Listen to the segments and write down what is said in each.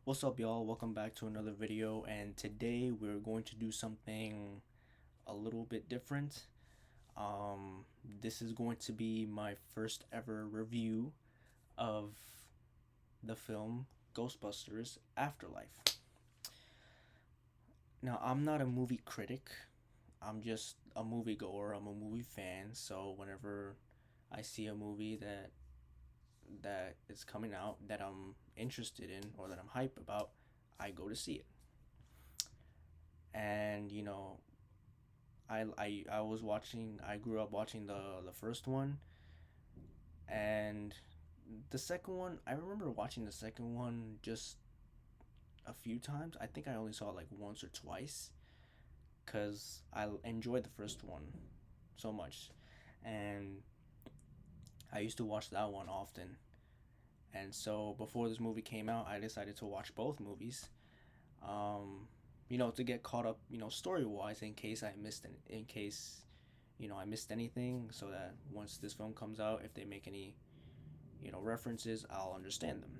What's up, y'all? Welcome back to another video, and today we're going to do something a little bit different. This is going to be my first ever review of the film Ghostbusters Afterlife. Now, I'm not a movie critic, I'm just a moviegoer, I'm a movie fan, so whenever I see a movie that is coming out that I'm interested in or that I'm hype about, I go to see it. And I was watching. I grew up watching the first one, and the second one. I remember watching the second one just a few times. I think I only saw it like once or twice, cause I enjoyed the first one so much, and I used to watch that one often. And so before this movie came out, I decided to watch both movies. Um, to get caught up, story wise, in case I missed anything, so that once this film comes out, if they make any, references, I'll understand them.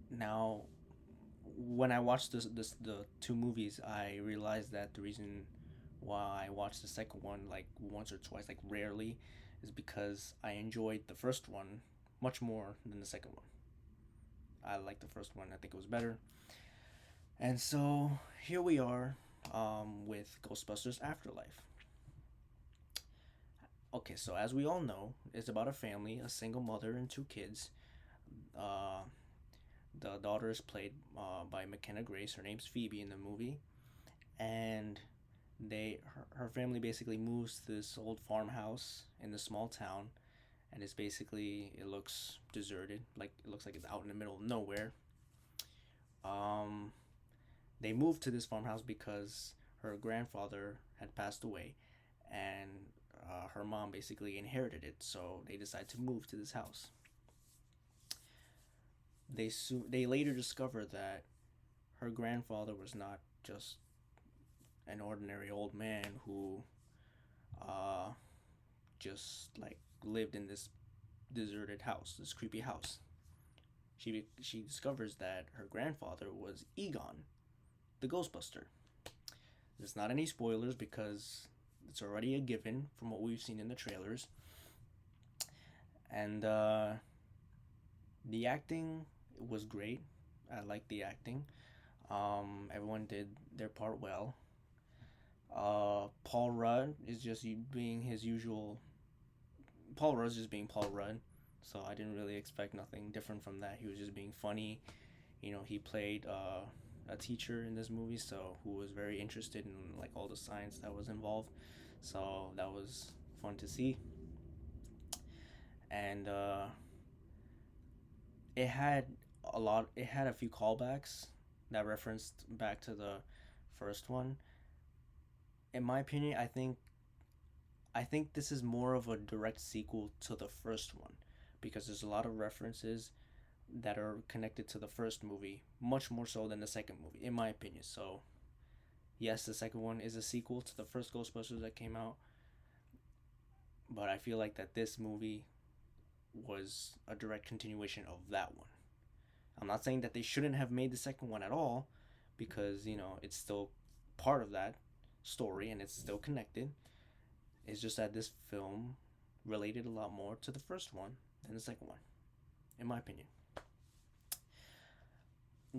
Now, when I watched the two movies, I realized that the reason why I watched the second one like once or twice, like rarely, is because I enjoyed the first one much more than the second one. I liked the first one. I think it was better. And so here we are with Ghostbusters Afterlife. Okay, so as we all know, it's about a family, a single mother and two kids. Uh, the daughter is played by McKenna Grace. Her name's Phoebe in the movie, and her family basically moves to this old farmhouse in the small town, and it looks deserted, like it looks like it's out in the middle of nowhere. Um, they moved to this farmhouse because her grandfather had passed away, and her mom basically inherited it. So they decided to move to this house. They later discover that her grandfather was not just an ordinary old man who uh, just like lived in this deserted house, this creepy house. She discovers that her grandfather was Egon, the Ghostbuster. There's not any spoilers because it's already a given from what we've seen in the trailers. And the acting was great. I liked the acting. Everyone did their part well. Paul Rudd is just being his usual. Paul Rudd's just being Paul Rudd, so I didn't really expect nothing different from that. He was just being funny. He played a teacher in this movie, so who was very interested in like all the science that was involved. So that was fun to see, and it had a lot. It had a few callbacks that referenced back to the first one. In my opinion, I think this is more of a direct sequel to the first one because there's a lot of references that are connected to the first movie, much more so than the second movie, in my opinion. So, yes, the second one is a sequel to the first Ghostbusters that came out, but I feel like that this movie was a direct continuation of that one. I'm not saying that they shouldn't have made the second one at all because, it's still part of that story and it's still connected. It's just that this film related a lot more to the first one than the second one, in my opinion.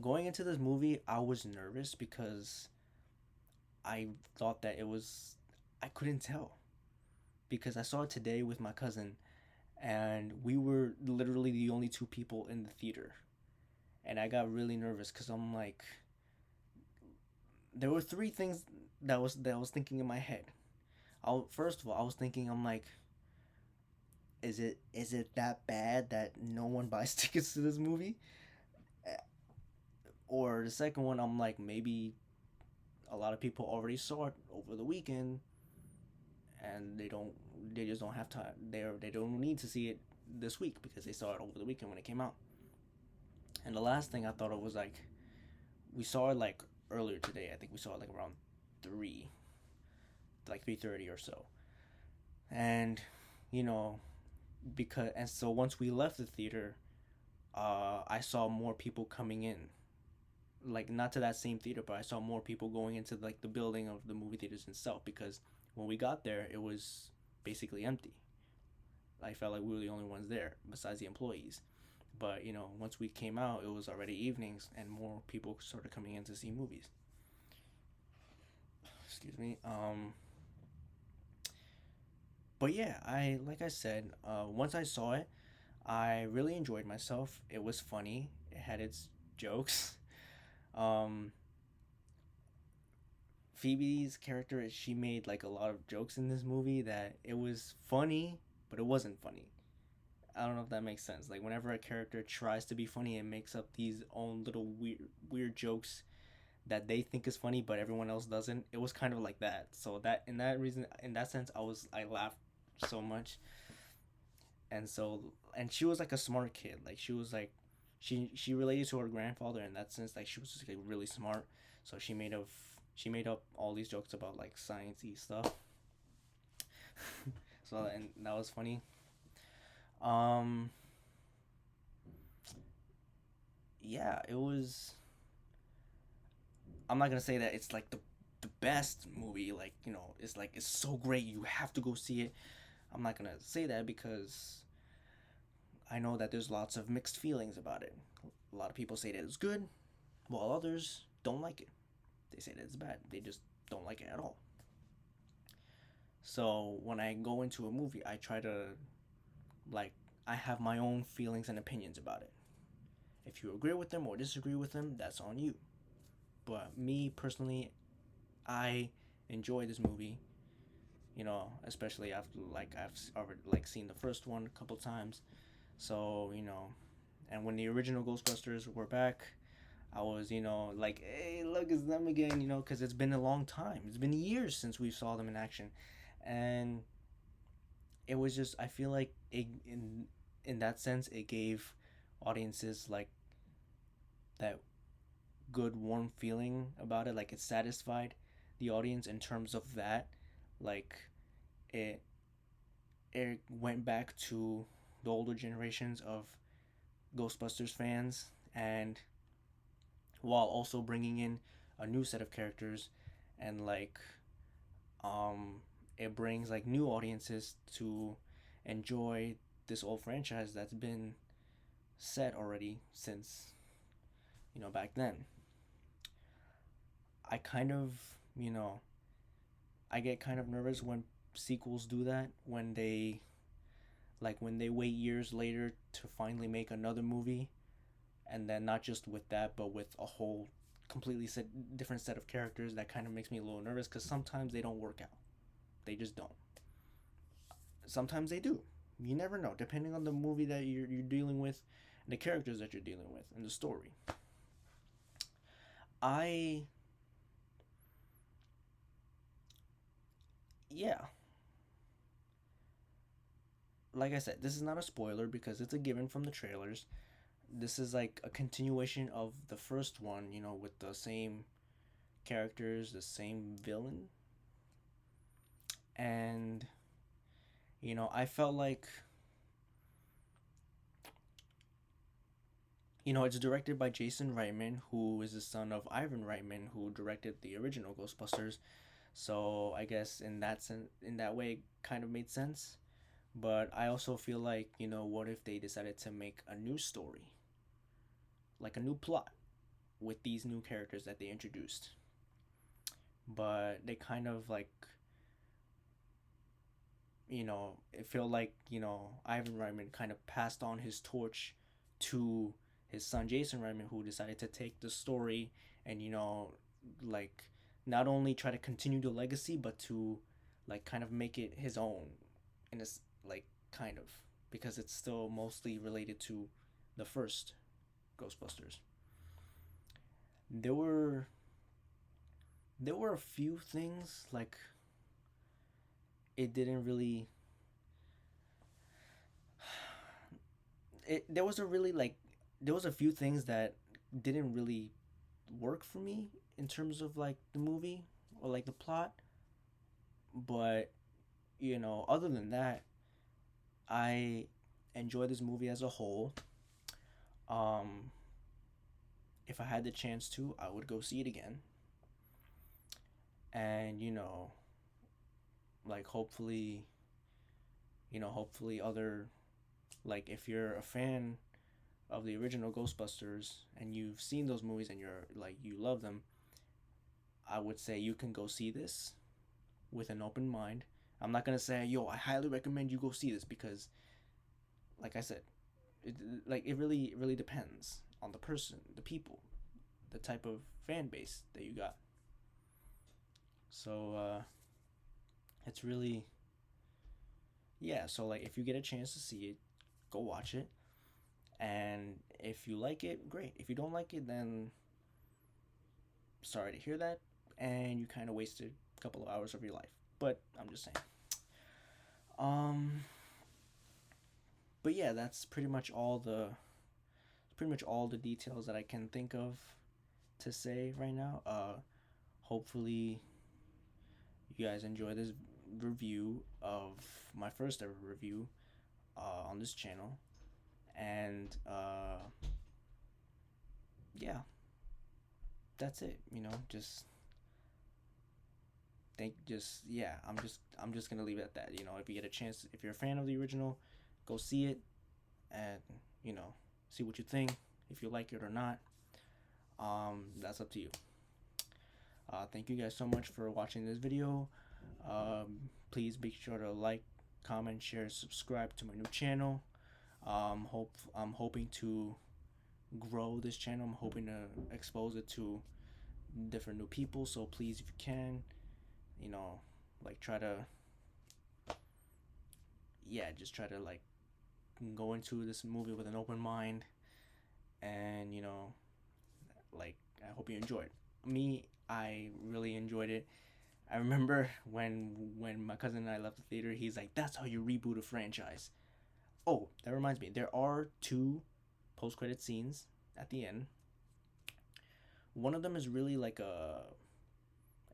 Going into this movie, I was nervous because I thought that I couldn't tell because I saw it today with my cousin, and we were literally the only two people in the theater. And I got really nervous because I'm like, there were three things that I was thinking in my head. First of all, I was thinking, I'm like, is it that bad that no one buys tickets to this movie? Or the second one, I'm like, maybe a lot of people already saw it over the weekend, and they just don't have time. They don't need to see it this week because they saw it over the weekend when it came out. And the last thing I thought of was like, we saw it like earlier today. I think we saw it like around 3, like 3:30 or so. And you know, because and so once we left the theater, I saw more people coming in, like not to that same theater, but I saw more people going into like the building of the movie theaters itself, because when we got there, it was basically empty. I felt like we were the only ones there besides the employees. But once we came out, it was already evenings, and more people started coming in to see movies. Excuse me. But yeah, I like I said, once I saw it, I really enjoyed myself. It was funny. It had its jokes. Um, Phoebe's character, she made like a lot of jokes in this movie that it was funny, but it wasn't funny. I don't know if that makes sense. Like whenever a character tries to be funny and makes up these own little weird jokes that they think is funny, but everyone else doesn't. It was kind of like that. So that in that sense, I laughed so much, and so and she was like a smart kid. Like she was like, she related to her grandfather in that sense. Like she was just like really smart. So she made up all these jokes about like sciencey stuff. So and that was funny. Um, yeah, it was. I'm not gonna say that it's like the best movie. Like it's like it's so great you have to go see it. I'm not gonna say that because I know that there's lots of mixed feelings about it. A lot of people say that it's good, while others don't like it. They say that it's bad. They just don't like it at all. So when I go into a movie, I try to like I have my own feelings and opinions about it. If you agree with them or disagree with them, that's on you. But me personally, I enjoy this movie. Especially after like I've already like seen the first one a couple times. So and when the original Ghostbusters were back, I was like, hey, look, it's them again. Because it's been a long time. It's been years since we saw them in action, and it was just I feel like in that sense it gave audiences like that good warm feeling about it. Like it satisfied the audience in terms of that. Like it it went back to the older generations of Ghostbusters fans, and while also bringing in a new set of characters, and like um it brings like new audiences to enjoy this old franchise that's been set already since back then. I kind of you know I get kind of nervous when sequels do that, when they wait years later to finally make another movie, and then not just with that but with a whole completely different set of characters. That kind of makes me a little nervous because sometimes they don't work out. They just don't. Sometimes they do. You never know, depending on the movie that you're dealing with, and the characters that you're dealing with, and the story. I Yeah, like I said, this is not a spoiler because it's a given from the trailers. This is like a continuation of the first one, with the same characters, the same villain, and I felt like it's directed by Jason Reitman, who is the son of Ivan Reitman, who directed the original Ghostbusters. So I guess in that way, it kind of made sense. But I also feel like what if they decided to make a new story, like a new plot, with these new characters that they introduced? But they kind of like it felt like Ivan Reitman kind of passed on his torch to his son Jason Reitman, who decided to take the story and like not only try to continue the legacy, but to like kind of make it his own, in this like kind of, because it's still mostly related to the first Ghostbusters. There were a few things like it didn't really there was a really like there was a few things that didn't really work for me in terms of like the movie or like the plot, but other than that, I enjoy this movie as a whole. Um, if I had the chance to, I would go see it again. And, like hopefully other, like, if you're a fan of the original Ghostbusters and you've seen those movies and you're like, you love them, I would say you can go see this with an open mind. I'm not gonna say, yo, I highly recommend you go see this, because, like I said, it, it really depends on the person, the people, the type of fan base that you got. So it's really, yeah. So like, if you get a chance to see it, go watch it, and if you like it, great. If you don't like it, then sorry to hear that, and you kind of wasted a couple of hours of your life. But I'm just saying. Um, but yeah, that's pretty much all the details that I can think of to say right now. Hopefully you guys enjoy this review of my first ever review on this channel, and yeah, that's it. Just yeah. I'm just gonna leave it at that. If you get a chance, if you're a fan of the original, go see it, and you know, see what you think. If you like it or not, that's up to you. Thank you guys so much for watching this video. Please be sure to like, comment, share, subscribe to my new channel. I'm hoping to grow this channel. I'm hoping to expose it to different new people. So please, if you can, you know, like try to, yeah, just try to like go into this movie with an open mind, and like, I hope you enjoyed. Me, I really enjoyed it. I remember when my cousin and I left the theater, he's like, "That's how you reboot a franchise." Oh, that reminds me, there are two post-credit scenes at the end. One of them is really like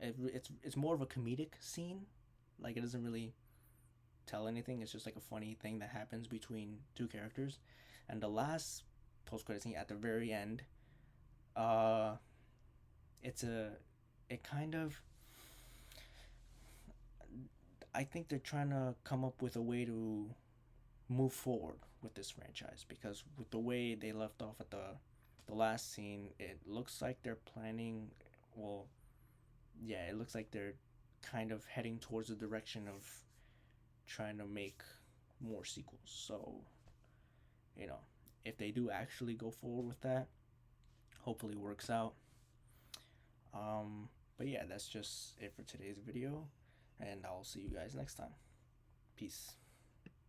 it's more of a comedic scene. Like, it doesn't really tell anything. It's just like a funny thing that happens between two characters. And the last post-credit scene at the very end, uh, it's a it kind of, I think they're trying to come up with a way to move forward with this franchise, because with the way they left off at the last scene, it looks like they're planning, well, yeah, it looks like they're kind of heading towards the direction of trying to make more sequels. So, you know, if they do actually go forward with that, hopefully it works out. But yeah, that's just it for today's video, and I'll see you guys next time. Peace.